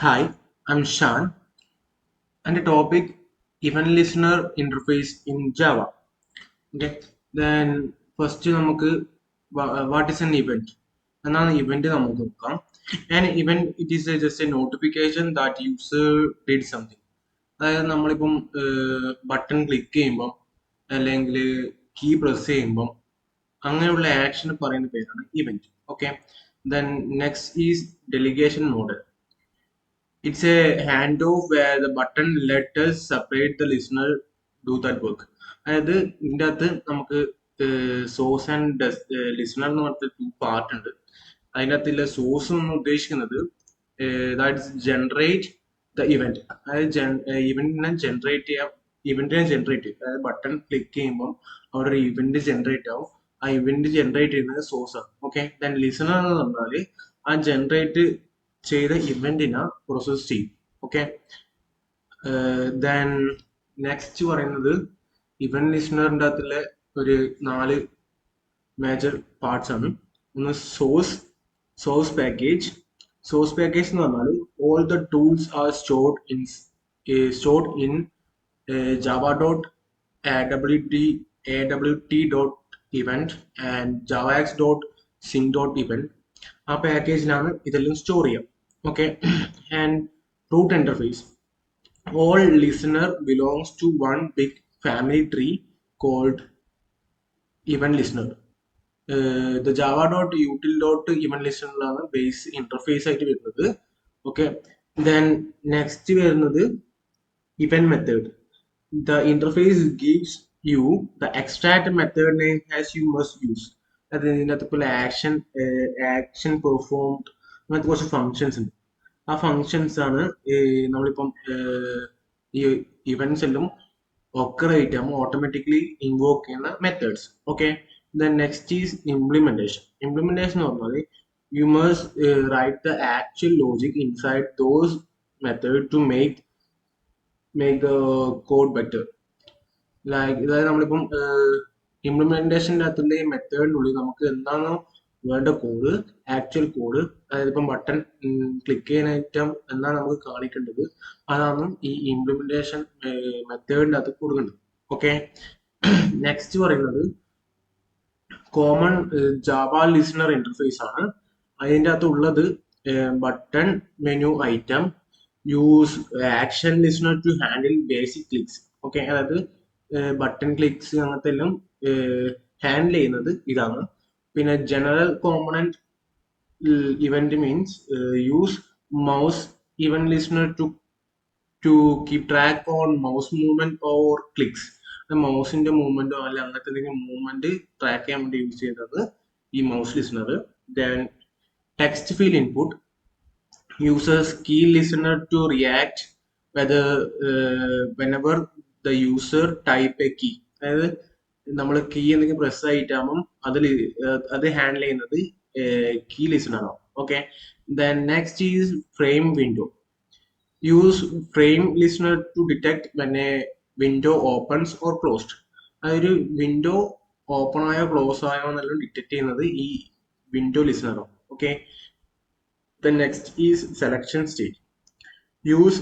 Hi, I'm Shan, and the topic event listener interface in Java. Okay, then first നമുക്ക് what is an event? എന്നാണ് event നമുക്ക് നോക്കാം. An event it is just a notification that user did something. അതായത് നമ്മളിപ്പം button click ചെയ്യുമ്പം അല്ലെങ്കിൽ key press ചെയ്യുമ്പം അങ്ങനെയുള്ള ആക്ഷൻ പറയുന്ന പേരാണ് event. Okay, then next is delegation model. It's a handoff where the button let us separate the listener do that work. അതായത് ഇതിൻ്റെ അകത്ത് നമുക്ക് സോഴ്സ് ആൻഡ് ലിസണർ എന്ന് പറഞ്ഞിട്ട് ടു പാർട്ട് ഉണ്ട്. അതിൻ്റെ അകത്തുള്ള സോഴ്സ് എന്ന് ഉദ്ദേശിക്കുന്നത് ദാറ്റ് ജനറേറ്റ് ദ ഇവന്റ്. അതായത് ഇവന്റിനെ ജനറേറ്റ് ചെയ്യാം, അതായത് ബട്ടൺ ക്ലിക്ക് ചെയ്യുമ്പോൾ അവിടെ ഒരു ഇവന്റ് ജനറേറ്റ് ആവും. ആ ഇവന്റ് ജനറേറ്റ് ചെയ്യുന്നത് സോഴ്സ് ആണ്. ഓക്കെ, ദെൻ ലിസണർ എന്ന് പറഞ്ഞാൽ ആ ജനറേറ്റ് ചെയ്ത ഇവന്റിനെ പ്രോസസ് ചെയ്യും. ഓക്കെ, ദെൻ നെക്സ്റ്റ് പറയുന്നത് ഇവന്റ് ലിസണറിൻ്റെ അകത്തുള്ള ഒരു 4 മേജർ പാർട്സ് ആണ്. ഒന്ന് സോഴ്സ് പാക്കേജ്. സോഴ്സ് പാക്കേജ് എന്ന് പറഞ്ഞാൽ all the tools are stored in Java dot awt dot event and javax dot swing dot event. ആ പാക്കേജിലാണ് ഇതെല്ലാം സ്റ്റോർ ചെയ്യാം. Okay, and root interface. All listener belongs to one big family tree called event listener. The java.util.event listener base interface ആയിട്ട് വരുന്നത്. Okay, then next വരുന്നത് event method. The interface gives you the extract method name as you must use. അത് ഇതിനകത്ത് പോലെ action performed അങ്ങനത്തെ കുറച്ച് functions ഉണ്ട്. ആ ഫങ്ഷൻസ് ആണ് നമ്മളിപ്പം ഈ ഇവന്റ്സ് എല്ലാം ഒക്കർ ആയിട്ട് ഓട്ടോമാറ്റിക്കലി ഇൻവോക്ക് ചെയ്യുന്ന methods. Okay, then next is implementation. Implementation എന്ന് പറഞ്ഞാൽ you must write the actual logic inside those method to make the code better. അതായത് നമ്മളിപ്പം ഇംപ്ലിമെന്റേഷൻ്റെ അകത്തുള്ള ഈ മെത്തേഡിനുള്ളിൽ നമുക്ക് എന്താണോ വേണ്ട കോഡ്, ആക്ച്വൽ കോഡ്, അതായത് ഇപ്പം ബട്ടൺ ക്ലിക്ക് ചെയ്യാനായിട്ട് എന്താണ് നമുക്ക് കാണിക്കേണ്ടത് അതാണ് ഈ ഇംപ്ലിമെന്റേഷൻ മെത്തേഡിൻ്റെ അകത്ത് കൊടുക്കേണ്ടത്. ഓക്കെ, നെക്സ്റ്റ് പറയുന്നത് കോമൺ ജാവ ലിസണർ ഇന്റർഫേസ് ആണ്. അതിൻ്റെ അകത്ത് ഉള്ളത് button, menu item, use action listener to handle basic clicks. Okay, അതായത് ബട്ടൺ ക്ലിക്സ് അങ്ങനത്തെ എല്ലാം ഹാൻഡിൽ ചെയ്യുന്നത് ഇതാണ്. പിന്നെ general component event means use mouse event listener to keep track on mouse movement or clicks. മൗസിന്റെ മൂവ്മെന്റോ അല്ല അങ്ങനത്തെ എന്തെങ്കിലും മൂവ്മെന്റ് ട്രാക്ക് ചെയ്യാൻ വേണ്ടി യൂസ് ചെയ്യുന്നത് ഈ mouse listener. Then text field input uses key listener to react whenever the user type a key. അതായത് നമ്മൾ കീ എന്തെങ്കിലും പ്രസ് ആയിട്ടാകുമ്പം അത് ഹാൻഡിൽ ചെയ്യുന്നത് കീ ലിസണർ ആണ്. Okay, then next is frame window. Use frame listener to detect when a window opens or closed. അതൊരു window open ആയോ close ആയോ എന്നെല്ലാം ഡിറ്റക്ട് ചെയ്യുന്നത് ഈ വിൻഡോ ലിസണറാണ്. Okay, the next is selection stage. Use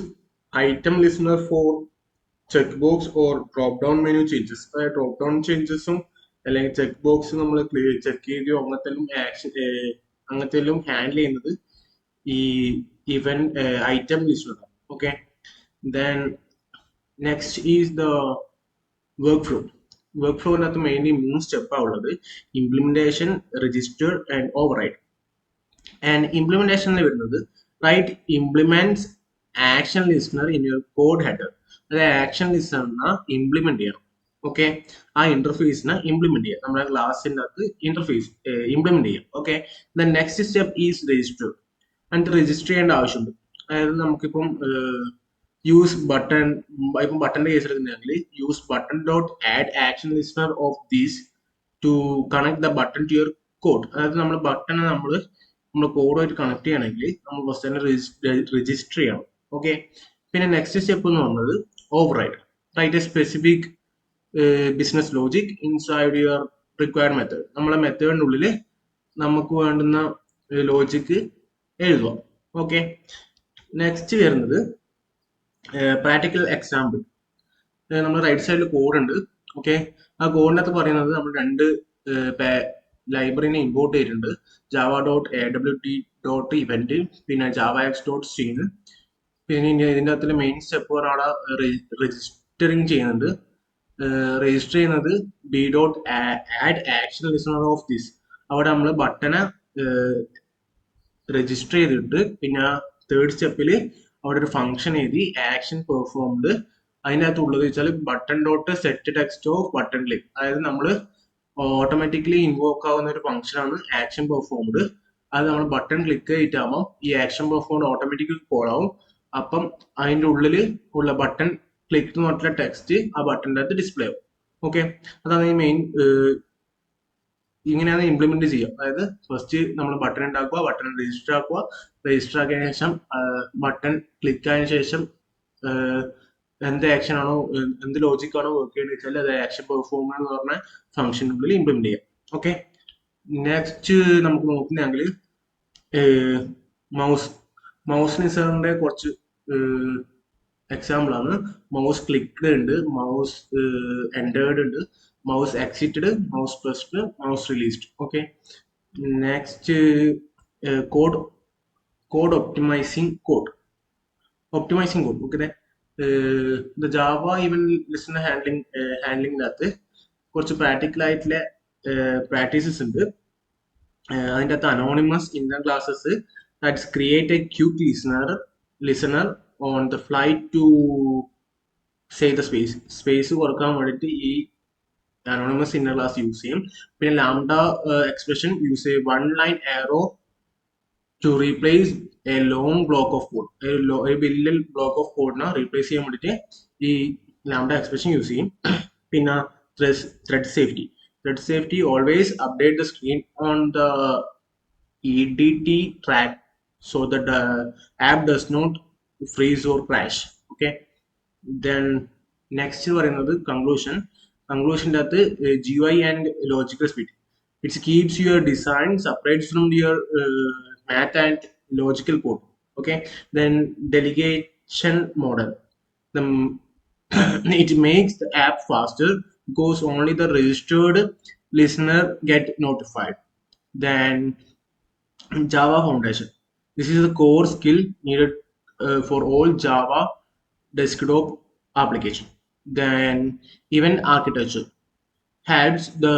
item listener for checkbox or drop down menu changes. Drop down ചേഞ്ചസും അല്ലെങ്കിൽ check box നമ്മൾ ചെക്ക് ചെയ്തോ അങ്ങനത്തെ ഹാൻഡിൽ ചെയ്യുന്നത് ഈ event item listener. Okay, then next is the work flow ഫ്ലോനകത്ത് mainly 3 സ്റ്റെപ്പാണ് ഉള്ളത്: implementation, register and override. And ഇംപ്ലിമെന്റേഷനിൽ വരുന്നത് write implements action listener in your code header. അതായത് ആക്ഷൻ ലിസ്റ്ററിനെ ഇംപ്ലിമെന്റ് ചെയ്യണം. ഓക്കെ, ആ ഇന്റർഫേസിനെ ഇംപ്ലിമെന്റ് ചെയ്യാം. നമ്മുടെ ക്ലാസിന്റെ അകത്ത് ഇന്റർഫേസ് ഇംപ്ലിമെന്റ് ചെയ്യാം. Okay, the next step is register. എന്നിട്ട് രജിസ്റ്റർ ചെയ്യേണ്ട ആവശ്യമുണ്ട്. അതായത് നമുക്കിപ്പം യൂസ് ബട്ടൺ, ഇപ്പം ബട്ടന്റെ കേസ് എടുക്കുന്നെങ്കിൽ use button dot add action listener of these to connect the button to your code. അതായത് നമ്മൾ ബട്ടൺ നമ്മൾ കോഡുമായിട്ട് കണക്ട് ചെയ്യണമെങ്കിൽ നമ്മൾ ഫസ്റ്റ് തന്നെ രജിസ്റ്റർ ചെയ്യണം. ഓക്കെ, പിന്നെ നെക്സ്റ്റ് സ്റ്റെപ്പ് എന്ന് പറയുന്നത് override. Write a specific business logic inside your required method. നമ്മളെ മെത്തേഡിനുള്ളിൽ നമുക്ക് വേണ്ടുന്ന ലോജിക്ക് എഴുതുക. ഓക്കെ, നെക്സ്റ്റ് വരുന്നത് പ്രാക്ടിക്കൽ എക്സാമ്പിൾ. നമ്മൾ റൈറ്റ് സൈഡിൽ കോഡ് ഉണ്ട്. ഓക്കെ, ആ കോഡിനകത്ത് പറയുന്നത് നമ്മൾ രണ്ട് ലൈബ്രറിനെ ഇമ്പോർട്ട് ചെയ്തിട്ടുണ്ട്. Java dot A W T dot event, പിന്നെ ജാവ എക്സ് ഡോട്ട് സ്ട്രിങ്. പിന്നെ ഇതിൻ്റെ അകത്തിൽ മെയിൻ സ്റ്റെപ്പ് അവിടെ രജിസ്റ്ററിങ് ചെയ്യുന്നുണ്ട്. രജിസ്റ്റർ ചെയ്യുന്നത് B dot add action listener of this. അവിടെ നമ്മൾ ബട്ടനെ രജിസ്റ്റർ ചെയ്തിട്ട് പിന്നെ തേർഡ് സ്റ്റെപ്പിൽ അവിടെ ഒരു ഫംഗ്ഷൻ എഴുതി ആക്ഷൻ പെർഫോംഡ്. അതിനകത്ത് ഉള്ളത് വെച്ചാൽ button dot set text of button click. അതായത് നമ്മൾ ഓട്ടോമാറ്റിക്കലി ഇൻവോക്ക് ആവുന്ന ഒരു ഫംഗ്ഷനാണ് ആക്ഷൻ പെർഫോംഡ്. അത് നമ്മൾ ബട്ടൺ ക്ലിക്ക് ചെയ്തിട്ടാകുമ്പോൾ ഈ ആക്ഷൻ പെർഫോംഡ് ഓട്ടോമാറ്റിക്കലി കോൾ ആവും. അപ്പം അതിൻ്റെ ഉള്ളിൽ ഉള്ള ബട്ടൺ ക്ലിക്ക് എന്ന് പറഞ്ഞിട്ടുള്ള ടെക്സ്റ്റ് ആ ബട്ടൻ്റെ അകത്ത് ഡിസ്പ്ലേ ആവും. ഓക്കെ, അതാണ് ഈ മെയിൻ. ഇങ്ങനെയാണ് ഇംപ്ലിമെന്റ് ചെയ്യുക. അതായത് ഫസ്റ്റ് നമ്മൾ ബട്ടൺ ഉണ്ടാക്കുക, ബട്ടൺ രജിസ്റ്റർ ആക്കുക, രജിസ്റ്റർ ആക്കിയതിനു ശേഷം ബട്ടൺ ക്ലിക്ക് ആയതിനു ശേഷം എന്ത് ആക്ഷൻ ആണോ എന്ത് ലോജിക് ആണോ വർക്ക് ചെയ്യുന്നത് വെച്ചാൽ അത് ആക്ഷൻ പെർഫോം എന്ന് പറഞ്ഞ ഫംഗ്ഷനുള്ളിൽ ഇംപ്ലിമെന്റ് ചെയ്യാം. ഓക്കെ, നെക്സ്റ്റ് നമുക്ക് നോക്കുകയാണെങ്കിൽ മൗസ് ലിസണറിന്റെ കുറച്ച് എക്സാമ്പിൾ ആണ്. മൗസ് ക്ലിക്ക്ഡ് ഉണ്ട്, മൗസ് എന്റേർഡ് ഉണ്ട്, mouse exited, mouse pressed, mouse released. Okay, next code optimising code. Okay, Java event listener ഹാൻഡ്ലിങ്ങിനകത്ത് കുറച്ച് പ്രാക്ടിക്കൽ ആയിട്ടുള്ള പ്രാക്ടീസസ് ഉണ്ട്. അതിൻ്റെ അകത്ത് anonymous inner classes that's create a quick listener on the fly to say the space കൊടുക്കാൻ വേണ്ടിയിട്ട് ഈ anonymous inner class use ചെയ്യും. പിന്നെ ലാംഡ എക്സ്പ്രഷൻ യൂസ് ചെയ്യും. One line arrow to replace a long block of code. വലിയ block of കോഡിനെ replace ചെയ്യാൻ വേണ്ടിയിട്ട് ഈ ലാംഡ എക്സ്പ്രഷൻ യൂസ് ചെയ്യും. പിന്നെ thread safety always update the screen on the EDT track so that the app does not freeze or crash. Okay, then next പറയുന്നത് കൺക്ലൂഷൻ്റെ അകത്ത് GUI and logical speed. It keeps your design separate from your math and logical code. Okay, then delegation model. The it makes the app faster because only the registered listener get notified. Then Java Foundation. This is the core skill needed for all Java desktop application. Then event architecture helps the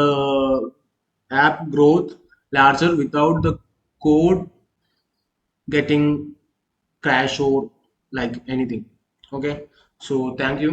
app growth larger without the code getting crash or like anything. Okay, so thank you.